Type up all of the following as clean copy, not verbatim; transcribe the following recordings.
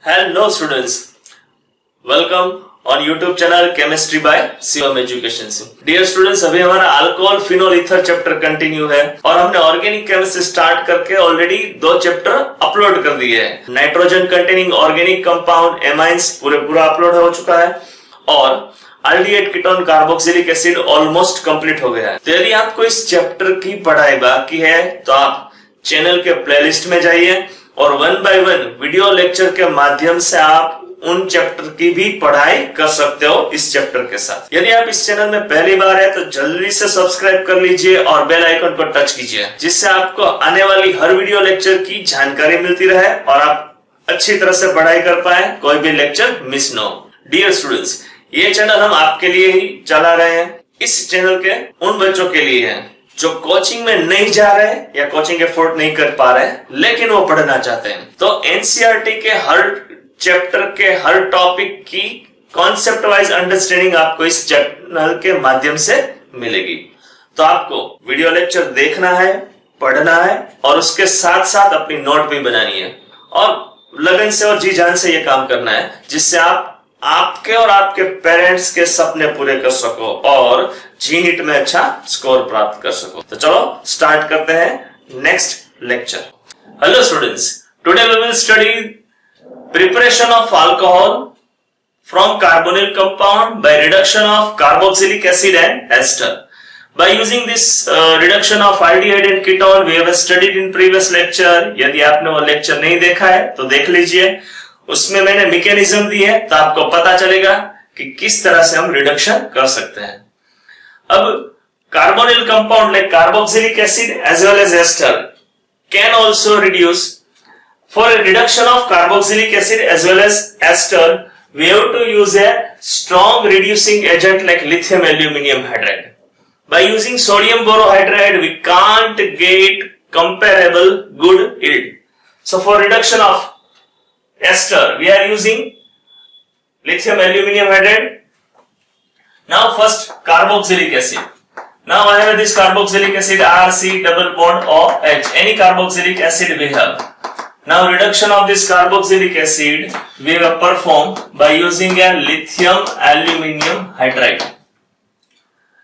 Hello students, welcome on YouTube channel Chemistry by Shivam Education से। Dear students, अभी हमारा alcohol phenol ether chapter continue है और हमने ऑर्गेनिक केमिस्ट्री स्टार्ट करके ऑलरेडी 2 चैप्टर अपलोड कर दिए हैं। Nitrogen containing organic compound amines पूरा अपलोड हो चुका है और aldehyde ketone carboxylic acid almost complete हो गया है। तो यदि आपको इस चैप्टर की पढ़ाई बाकी है तो आप चैनल के प्लेलिस्ट में जाइए और 1 बाय 1 वीडियो लेक्चर के माध्यम से आप उन चैप्टर की भी पढ़ाई कर सकते हो इस चैप्टर के साथ। यदि आप इस चैनल में पहली बार है तो जल्दी से सब्सक्राइब कर लीजिए और बेल आइकन को टच कीजिए, जिससे आपको आने वाली हर वीडियो लेक्चर की जानकारी मिलती रहे और आप अच्छी तरह से पढ़ाई कर पाए, कोई भी लेक्चर मिस न हो। डियर स्टूडेंट्स, ये चैनल हम आपके लिए ही चला रहे हैं। इस चैनल के उन बच्चों के लिए है जो कोचिंग में नहीं जा रहे या कोचिंग एफोर्ड नहीं कर पा रहे लेकिन वो पढ़ना चाहते हैं। तो एनसीईआरटी के हर चैप्टर के हर टॉपिक की कॉन्सेप्ट वाइज अंडरस्टैंडिंग आपको इस चैनल के माध्यम से मिलेगी। तो आपको वीडियो लेक्चर देखना है, पढ़ना है और उसके साथ साथ अपनी नोट भी बनानी है और लगन से और जी जान से ये काम करना है, जिससे आप आपके और आपके पेरेंट्स के सपने पूरे कर सको और जी नीट में अच्छा स्कोर प्राप्त कर सको। तो चलो स्टार्ट करते हैं next lecture. Hello students, today we will study preparation of alcohol from carbonyl compound by reduction of carboxylic acid and ester. By using this reduction of aldehyde and ketone we have studied in previous lecture। यदि आपने वो lecture नहीं देखा है तो देख लीजिए, उसमें मैंने मैकेनिज्म दी है तो आपको पता चलेगा कि किस तरह से हम रिडक्शन कर सकते हैं। अब carbonyl compound like carboxylic acid as well as ester can also reduce. For a reduction of carboxylic acid as well as ester we have to use a strong reducing agent like lithium aluminum hydride. By using sodium borohydride we can't get comparable good yield. So for reduction of ester we are using lithium aluminum hydride. Now first carboxylic acid. Now I have this carboxylic acid RC double bond OH, any carboxylic acid we have. Now reduction of this carboxylic acid we will perform by using a lithium aluminum hydride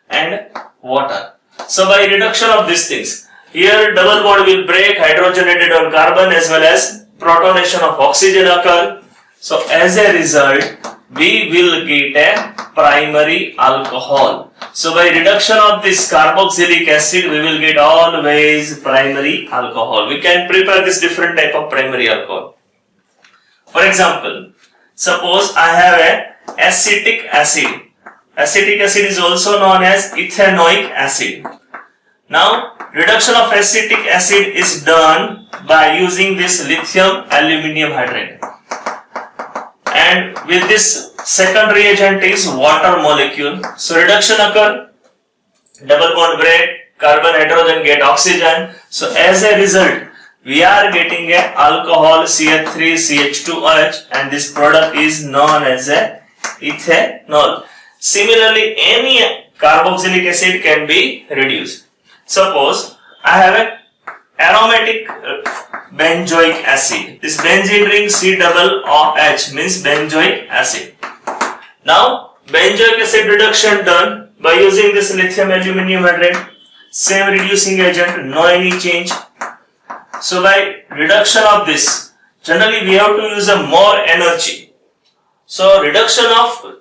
and water. So by reduction of these things, here double bond will break, hydrogen added on carbon as well as protonation of oxygen occur. So as a result we will get a primary alcohol. So by reduction of this carboxylic acid we will get always primary alcohol. We can prepare this different type of primary alcohol. For example, suppose I have a acetic acid. Acetic acid is also known as ethanoic acid. Now reduction of acetic acid is done by using this lithium aluminum hydride, and with this second reagent is water molecule. So reduction occur, double bond break, carbon hydrogen get oxygen. So as a result we are getting a alcohol CH3CH2OH and this product is known as a ethanol. Similarly any carboxylic acid can be reduced. Suppose I have a aromatic benzoic acid. This benzene ring C-double-OH means benzoic acid. Now benzoic acid reduction done by using this lithium aluminum hydride, same reducing agent, no any change. So by reduction of this, generally we have to use a more energy. So reduction of,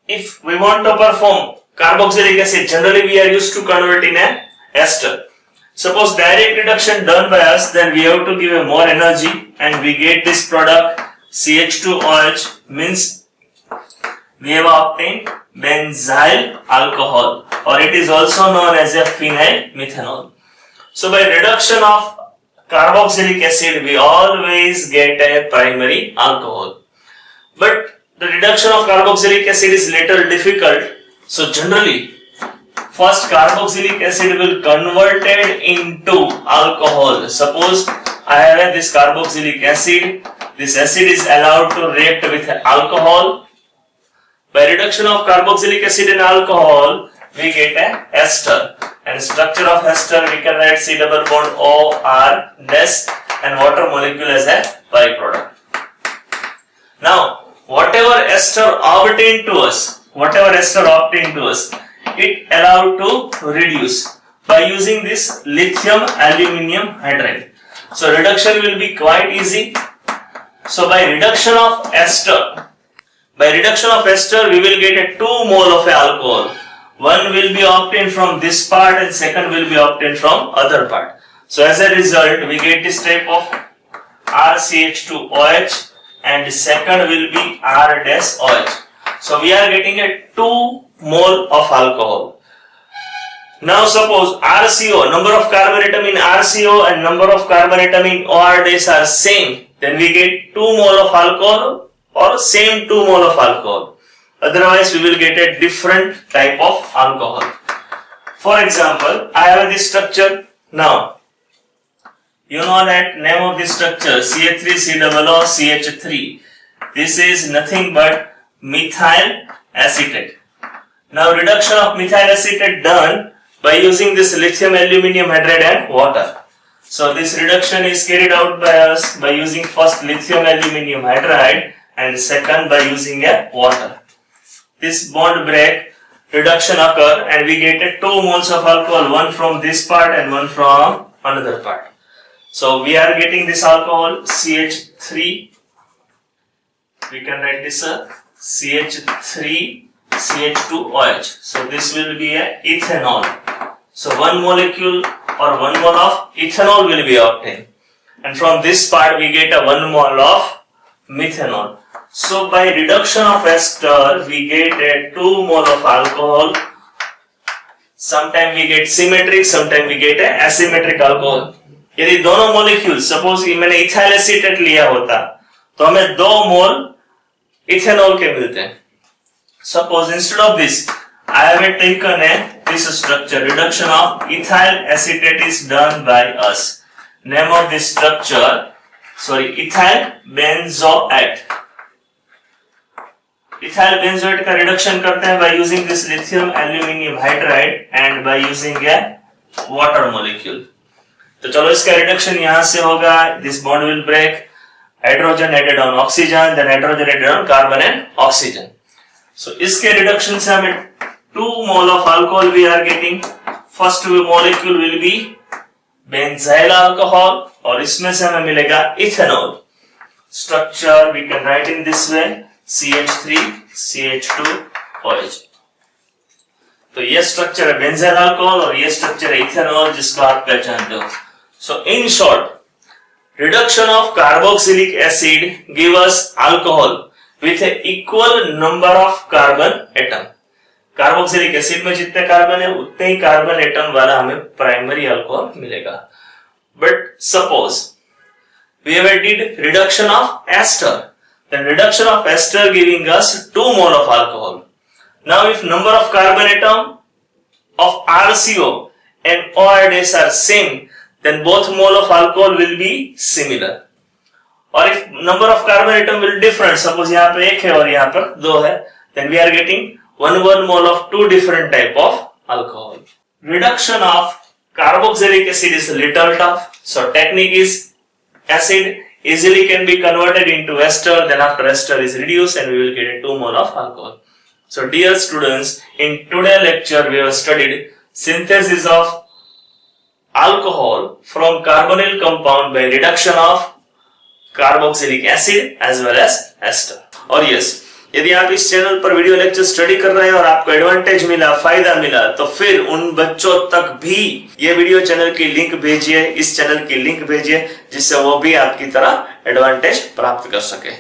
if we want to perform carboxylic acid, generally we are used to convert in a ester. Suppose direct reduction done by us, then we have to give a more energy and we get this product CH2OH, means we have obtained benzyl alcohol, or it is also known as a phenyl methanol. So by reduction of carboxylic acid we always get a primary alcohol. But the reduction of carboxylic acid is little difficult. So generally first carboxylic acid will converted into alcohol. Suppose I have this carboxylic acid, this acid is allowed to react with alcohol. By reduction of carboxylic acid and alcohol we get a ester, and structure of ester we can write C double bond O R dash and water molecule as a byproduct. ester obtained to us, whatever ester obtained to us, it allowed to reduce by using this lithium aluminium hydride. So reduction will be quite easy. So by reduction of ester, we will get a 2 mole of alcohol. One will be obtained from this part and second will be obtained from other part. So as a result, we get this type of RCH2OH and the second will be R-OH. So we are getting a 2 mole of alcohol. Now suppose RCO, number of carbon atom in RCO and number of carbon atom in OR days are same, then we get 2 mole of alcohol or same 2 mole of alcohol. Otherwise we will get a different type of alcohol. For example, I have this structure. Now you know that name of this structure CH3COOCH3. This is nothing but methyl acetate. Now reduction of methyl acetate done by using this lithium aluminium hydride and water. So this reduction is carried out by us by using first lithium aluminium hydride and second by using a water. This bond break, reduction occur and we get a 2 moles of alcohol, one from this part and one from another part. So we are getting this alcohol CH3, we can write this CH3CH2OH. So this will be a ethanol. So one molecule or 1 mole of ethanol will be obtained. And from this part we get a 1 mole of methanol. So by reduction of ester we get a 2 mole of alcohol. Sometimes we get symmetric, sometimes we get a asymmetric alcohol. यदि दोनों molecule suppose कि मैंने ethyl acetate लिया होता तो हमें 2 मोल ethanol के मिलते हैं. Suppose instead of this I have taken this structure. Reduction of ethyl acetate is done by us. Name of this structure, ethyl benzoate. Ethyl benzoate का reduction करते हैं by using this lithium aluminium hydride and by using a water molecule. तो चलो इसका reduction यहां से होगा. This bond will break, hydrogen added on oxygen, then hydrogen added on carbon and oxygen. So इसके रिडक्शन से हमें 2 mole of alcohol we are getting. First molecule will be benzyl alcohol और इसमें से हमें मिलेगा ethanol. Structure we can write in this way CH3CH2OH. तो ये स्ट्रक्चर है बेंजाइल अल्कोहल और ये स्ट्रक्चर है इथेनॉल जिसको आप पहचानते हो. So in short, reduction of carboxylic acid give us alcohol with a equal number of carbon atom. Carboxylic acid में जितने कार्बन है उतने ही कार्बन एटम वाला हमें प्राइमरी अल्कोहल मिलेगा. But suppose we have did reduction of ester, then reduction of ester giving us 2 mole of alcohol. Now if number of carbon atom of RCO and OR days are same, then both mole of alcohol will be similar. Or if number of carbon atom will different, suppose यहाँ पे 1 है और यहाँ पर 2 है, then we are getting 1 mole of 2 different type of alcohol. Reduction of carboxylic acid is little tough. So technique is acid easily can be converted into ester, then after ester is reduced and we will get a 2 mole of alcohol. So dear students, in today's lecture we have studied synthesis of alcohol from carbonyl compound by reduction of carboxylic acid as well as ester. और yes, यदि आप इस channel पर video lecture study कर रहे हैं और आपको एडवांटेज मिला, फायदा मिला, तो फिर उन बच्चों तक भी ये वीडियो चैनल की लिंक भेजिए, इस चैनल की लिंक भेजिए जिससे वो भी आपकी तरह एडवांटेज प्राप्त कर सके.